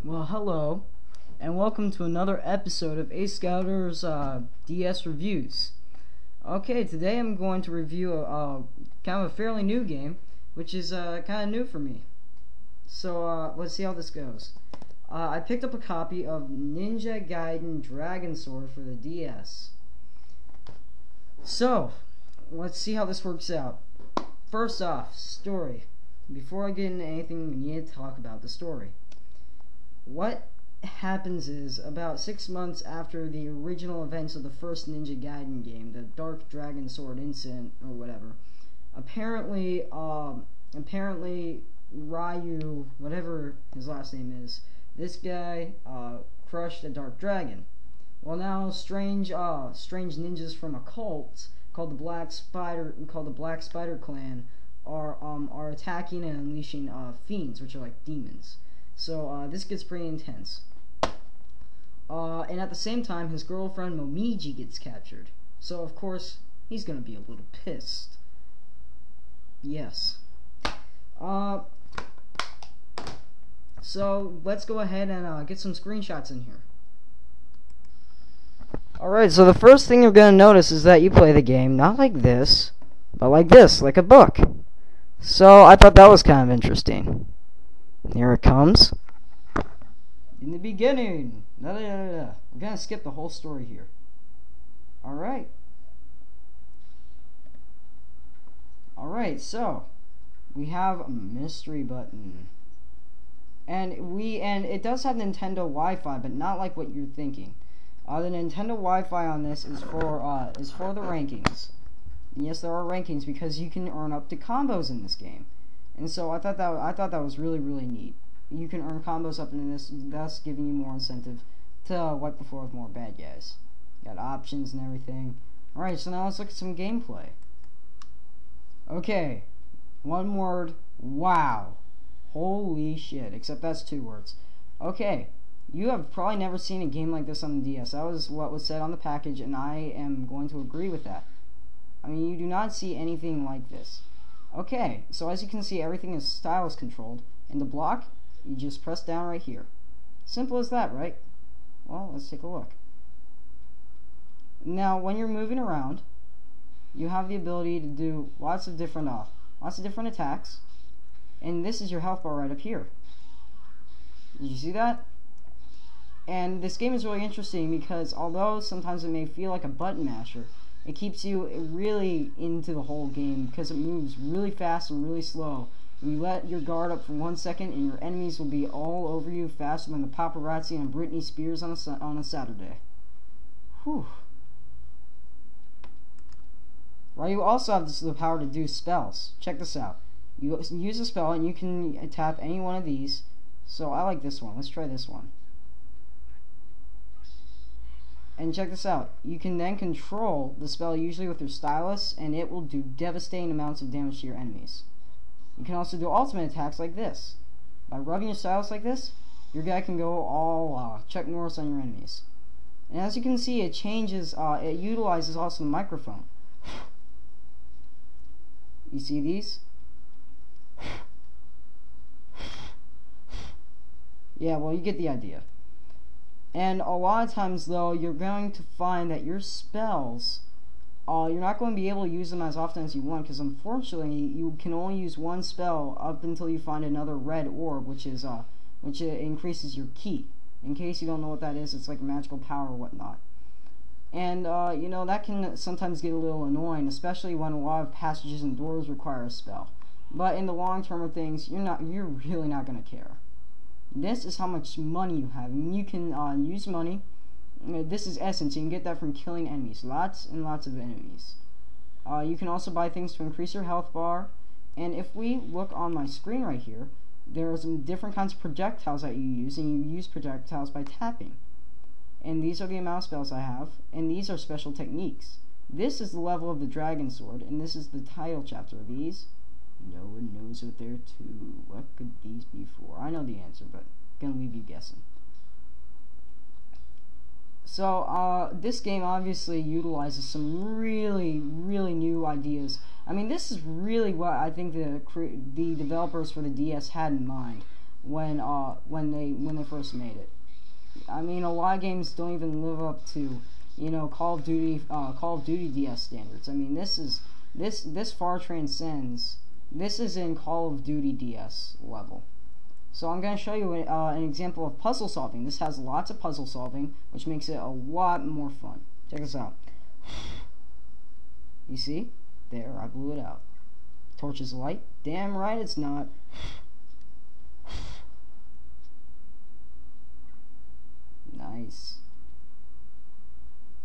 Well, hello, and welcome to another episode of Acescouter's DS Reviews. Okay, today I'm going to review a kind of a fairly new game, which is kind of new for me. So let's see how this goes. I picked up a copy of Ninja Gaiden Dragon Sword for the DS. So, let's see how this works out. First off, story. Before I get into anything, we need to talk about the story. What happens is, about 6 months after the original events of the first Ninja Gaiden game, the Dark Dragon Sword incident, or whatever, apparently Ryu, whatever his last name is, this guy, crushed a Dark Dragon. Well, now strange ninjas from a cult called the Black Spider Clan are attacking and unleashing fiends, which are like demons. So this gets pretty intense. And at the same time, his girlfriend Momiji gets captured. So of course he's gonna be a little pissed. Yes. So let's go ahead and get some screenshots in here. Alright, so the first thing you're gonna notice is that you play the game not like this, but like this, like a book. So I thought that was kind of interesting. Here it comes. In the beginning, we're gonna skip the whole story here. Alright, so we have a mystery button. And it does have Nintendo Wi-Fi, but not like what you're thinking. The Nintendo Wi-Fi on this is for the rankings. And yes, there are rankings because you can earn up to combos in this game. And so I thought that was really neat. You can earn combos up in this, thus giving you more incentive to wipe the floor with more bad guys. Got options and everything. Alright, so now let's look at some gameplay. Okay, one word, wow. Holy shit, except that's 2 words. Okay, you have probably never seen a game like this on the DS. That was what was said on the package, and I am going to agree with that. I mean, you do not see anything like this. Okay, so as you can see, everything is stylus controlled, and the block, you just press down right here. Simple as that, right? Well, let's take a look. Now, when you're moving around, you have the ability to do lots of different attacks, and this is your health bar right up here. Did you see that? And this game is really interesting because although sometimes it may feel like a button masher, it keeps you really into the whole game because it moves really fast and really slow. You let your guard up for 1 second and your enemies will be all over you faster than the paparazzi on Britney Spears on a Saturday. Whew. Right, you also have the power to do spells. Check this out. You use a spell and you can tap any one of these. So I like this one. Let's try this one. And check this out. You can then control the spell usually with your stylus, and it will do devastating amounts of damage to your enemies. You can also do ultimate attacks like this. By rubbing your stylus like this, your guy can go all Chuck Norris on your enemies. And as you can see, it changes, it utilizes also the microphone. You see these? Yeah, well, you get the idea. And a lot of times, though, you're going to find that your spells, you're not going to be able to use them as often as you want, because unfortunately, you can only use one spell up until you find another red orb, which increases your ki. In case you don't know what that is, it's like magical power or whatnot. And you know, that can sometimes get a little annoying, especially when a lot of passages and doors require a spell. But in the long term of things, you're really not going to care. This is how much money you have. I mean, you can use money. This is essence. You can get that from killing enemies. Lots and lots of enemies. You can also buy things to increase your health bar. And if we look on my screen right here, there are some different kinds of projectiles that you use. And you use projectiles by tapping. And these are the amount of spells I have. And these are special techniques. This is the level of the Dragon Sword. And this is the title chapter of these. No one knows what they're to. What could these be for? I know the answer, but gonna leave you guessing. So, this game obviously utilizes some really new ideas. I mean, this is really what I think the developers for the DS had in mind. when they first made it. I mean, a lot of games don't even live up to, you know, Call of Duty DS standards. I mean, this far transcends. This is in Call of Duty DS level. So I'm going to show you an example of puzzle solving. This has lots of puzzle solving, which makes it a lot more fun. Check this out. You see? There, I blew it out. Torch is light? Damn right it's not. Nice.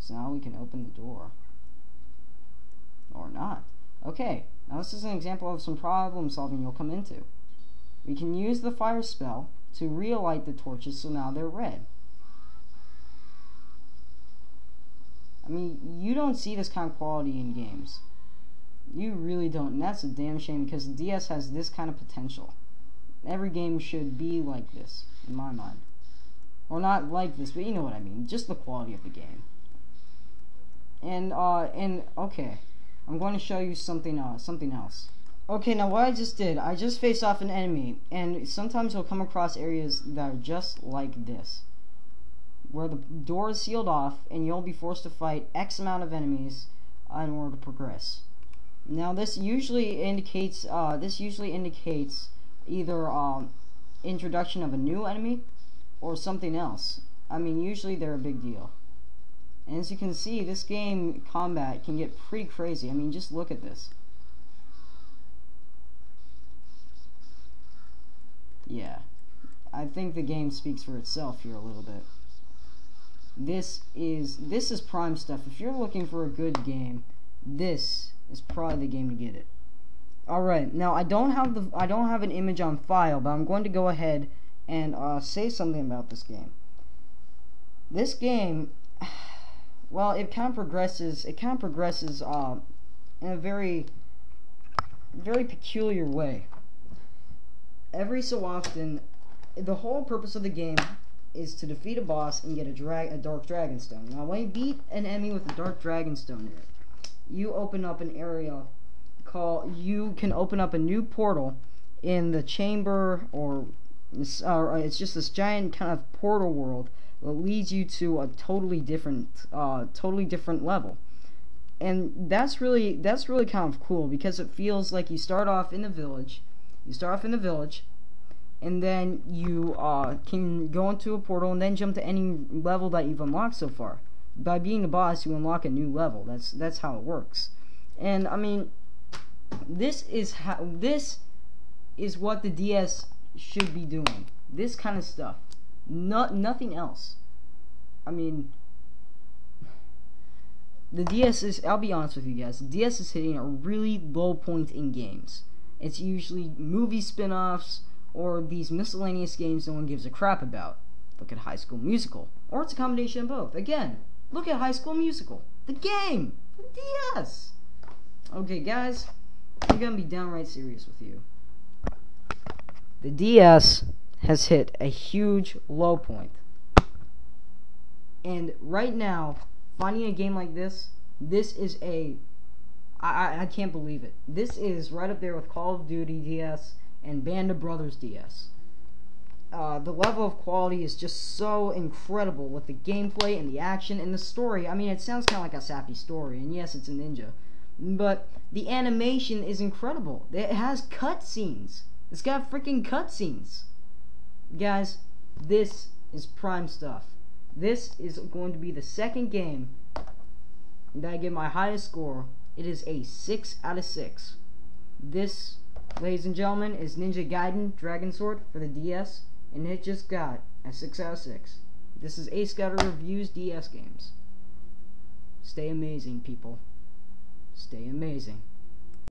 So now we can open the door. Or not. Okay, now this is an example of some problem solving you'll come into. We can use the fire spell to relight the torches so now they're red. I mean, you don't see this kind of quality in games. You really don't, and that's a damn shame because the DS has this kind of potential. Every game should be like this, in my mind. Or not like this, but you know what I mean. Just the quality of the game. And okay, I'm going to show you something else. Okay, now what I just did, I just faced off an enemy, and sometimes you'll come across areas that are just like this, where the door is sealed off, and you'll be forced to fight X amount of enemies in order to progress. Now, this usually indicates either introduction of a new enemy or something else. I mean, usually they're a big deal. And as you can see, this game combat can get pretty crazy. I mean, just look at this. Yeah, I think the game speaks for itself here a little bit. This is prime stuff. If you're looking for a good game, this is probably the game to get it. All right, now I don't have an image on file, but I'm going to go ahead and say something about this game. This game, well, it kind of progresses. It kind of progresses in a very peculiar way. Every so often, the whole purpose of the game is to defeat a boss and get a dark dragon stone. Now, when you beat an enemy with a dark dragon stone in it, you open up an area you can open up a new portal in the chamber, or it's just this giant kind of portal world that leads you to a totally different level. And that's really kind of cool because it feels like you start off in the village. And then you can go into a portal and then jump to any level that you've unlocked so far. By being the boss, you unlock a new level. That's how it works. And I mean, this is what the DS should be doing. This kind of stuff. Nothing else. I mean, the DS is, I'll be honest with you guys, the DS is hitting a really low point in games. It's usually movie spin-offs or these miscellaneous games no one gives a crap about. Look at High School Musical. Or it's a combination of both. Again, look at High School Musical. The game! The DS! Okay, guys, I'm gonna be downright serious with you. The DS has hit a huge low point. And right now, finding a game like this is I can't believe it. This is right up there with Call of Duty DS and Band of Brothers DS. The level of quality is just so incredible with the gameplay and the action and the story. I mean, it sounds kind of like a sappy story, and yes, it's a ninja. But the animation is incredible. It has cutscenes. It's got freaking cutscenes. Guys, this is prime stuff. This is going to be the second game that I give my highest score. It is a 6 out of 6. This, ladies and gentlemen, is Ninja Gaiden Dragon Sword for the DS, and it just got a 6 out of 6. This is Acescouter Reviews DS games. Stay amazing, people. Stay amazing.